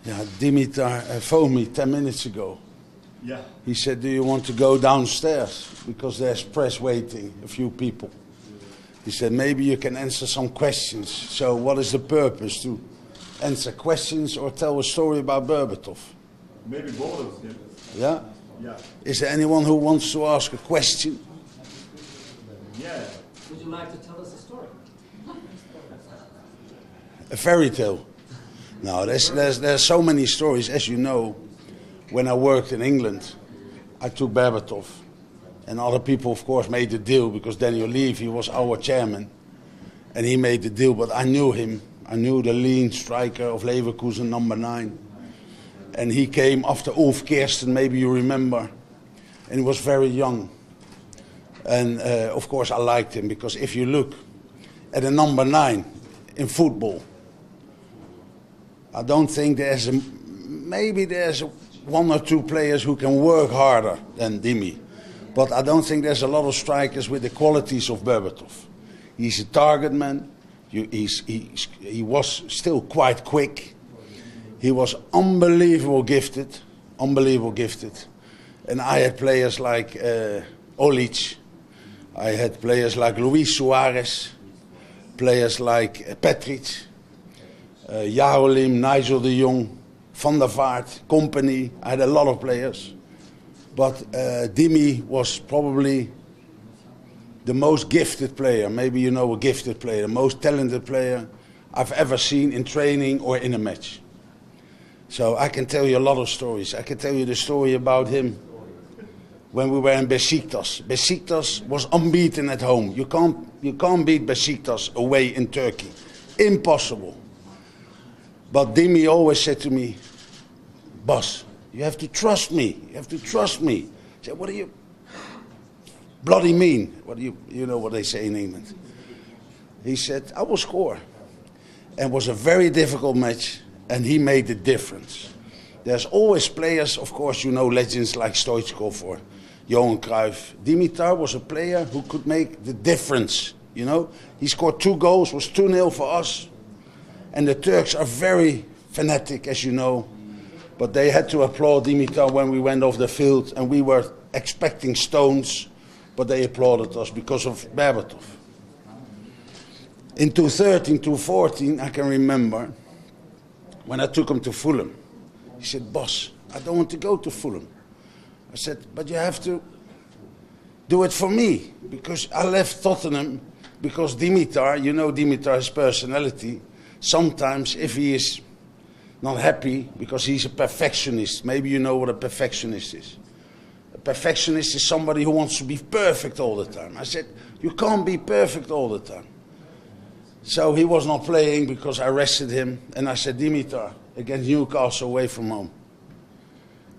Yeah, Dimitar phoned me 10 minutes ago. Yeah. He said, do you want to go downstairs? Because there's press waiting, a few people. He said, maybe you can answer some questions. So what is the purpose? To answer questions or tell a story about Berbatov? Maybe both of them. Yeah? Yeah. Is there anyone who wants to ask a question? Yeah. Would you like to tell us a story? A fairy tale? No, there's so many stories. As you know, when I worked in England, I took Berbatov. And other people, of course, made the deal because Daniel Levy was our chairman. And he made the deal, but I knew him. I knew the lean striker of Leverkusen, number 9. And he came after Ulf Kirsten, maybe you remember. And he was very young. And, of course, I liked him because if you look at a number 9 in football, I don't think maybe there's one or two players who can work harder than Dimi. But I don't think there's a lot of strikers with the qualities of Berbatov. He's a target man. He was still quite quick. He was unbelievable gifted. And I had players like Olic. I had players like Luis Suarez. Players like Petric. Jarolim, Nigel de Jong, Van der Vaart, Company. I had a lot of players. But Dimi was probably the most gifted player. Maybe you know a gifted player. The most talented player I've ever seen in training or in a match. So I can tell you a lot of stories. I can tell you the story about him when we were in Besiktas. Besiktas was unbeaten at home. You can't beat Besiktas away in Turkey. Impossible. But Dimi always said to me, boss, you have to trust me. You have to trust me. I said, what do you bloody mean? What do you know what they say in England? He said, I will score. And it was a very difficult match, and he made the difference. There's always players, of course, you know, legends like Stoichkov or Johan Cruyff. Dimitar was a player who could make the difference, you know. He scored 2 goals, was 2-0 for us. And the Turks are very fanatic, as you know. But they had to applaud Dimitar when we went off the field, and we were expecting stones, but they applauded us because of Berbatov. In 2013, 2014, I can remember, when I took him to Fulham, he said, boss, I don't want to go to Fulham. I said, but you have to do it for me, because I left Tottenham because Dimitar, you know Dimitar's personality, sometimes if he is not happy, because he's a perfectionist, maybe you know what a perfectionist is. A perfectionist is somebody who wants to be perfect all the time. I said, you can't be perfect all the time. So he was not playing because I rested him, and I said, Dimitar, against Newcastle away from home,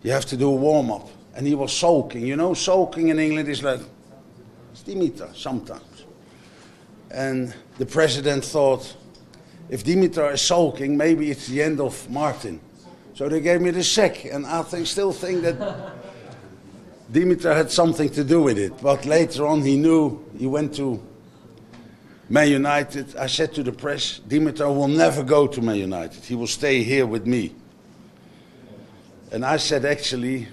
you have to do a warm-up. And he was sulking. You know, sulking in England is like, it's Dimitar sometimes. And the president thought, if Dimitar is sulking, maybe it's the end of Martin. So they gave me the sack, and I still think that Dimitar had something to do with it. But later on he knew, he went to Man United. I said to the press, Dimitar will never go to Man United. He will stay here with me. And I said, actually,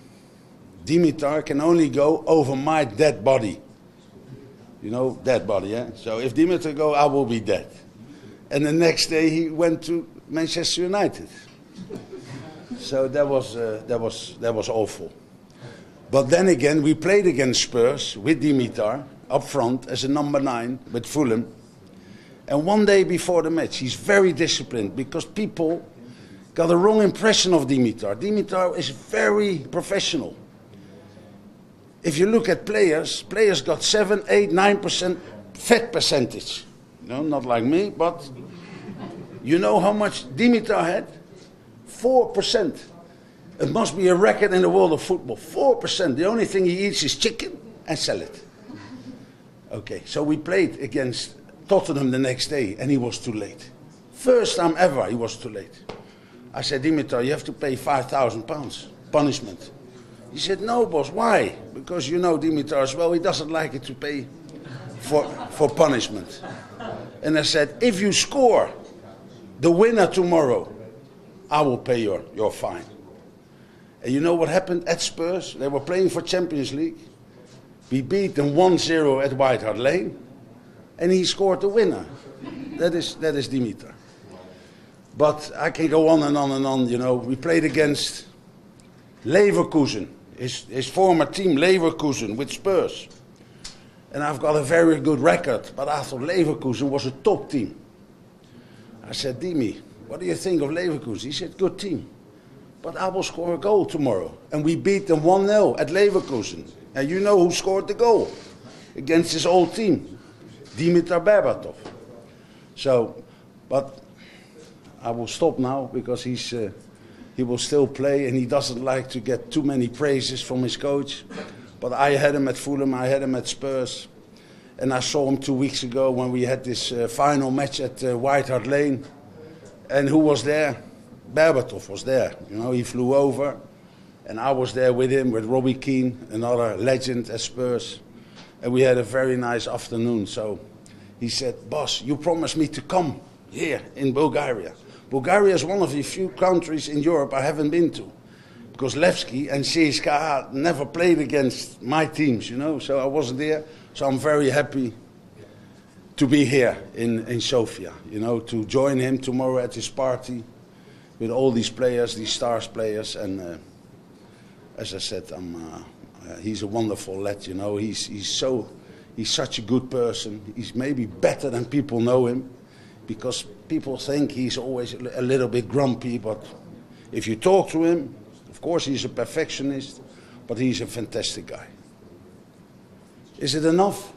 Dimitar can only go over my dead body. You know, dead body, yeah? So if Dimitar go, I will be dead. And the next day he went to Manchester United. So that was awful. But then again, we played against Spurs with Dimitar up front as a number 9 with Fulham. And one day before the match, he's very disciplined because people got a wrong impression of Dimitar. Dimitar is very professional. If you look at players got 7, 8, 9% fat percentage. No, not like me, but you know how much Dimitar had? 4%. It must be a record in the world of football. 4%. The only thing he eats is chicken and salad. Okay, so we played against Tottenham the next day, and he was too late. First time ever he was too late. I said, Dimitar, you have to pay £5,000 punishment. He said, no, boss, why? Because you know Dimitar as well, he doesn't like it to pay for punishment. And I said, if you score the winner tomorrow, I will pay your fine. And you know what happened at Spurs? They were playing for Champions League. We beat them 1-0 at White Hart Lane, and he scored the winner. That is Dimitar. But I can go on and on and on. You know, we played against Leverkusen, his former team Leverkusen with Spurs, and I've got a very good record. But I thought Leverkusen was a top team. I said, Dimi, what do you think of Leverkusen? He said, good team. But I will score a goal tomorrow. And we beat them 1-0 at Leverkusen. And you know who scored the goal against his old team? Dimitър Бербатов. So, but I will stop now because he will still play and he doesn't like to get too many praises from his coach. But I had him at Fulham, I had him at Spurs. And I saw him 2 weeks ago when we had this final match at White Hart Lane. And who was there? Berbatov was there. You know, he flew over. And I was there with him, with Robbie Keane, another legend at Spurs. And we had a very nice afternoon. So he said, boss, you promised me to come here in Bulgaria. Bulgaria is one of the few countries in Europe I haven't been to. Because Levski and CSKA never played against my teams, you know. So I wasn't there. So I'm very happy to be here in Sofia, you know, to join him tomorrow at his party with all these players, these stars players. And as I said, he's a wonderful lad, you know. He's such a good person. He's maybe better than people know him, because people think he's always a little bit grumpy. But if you talk to him, of course he's a perfectionist, but he's a fantastic guy. Is it enough?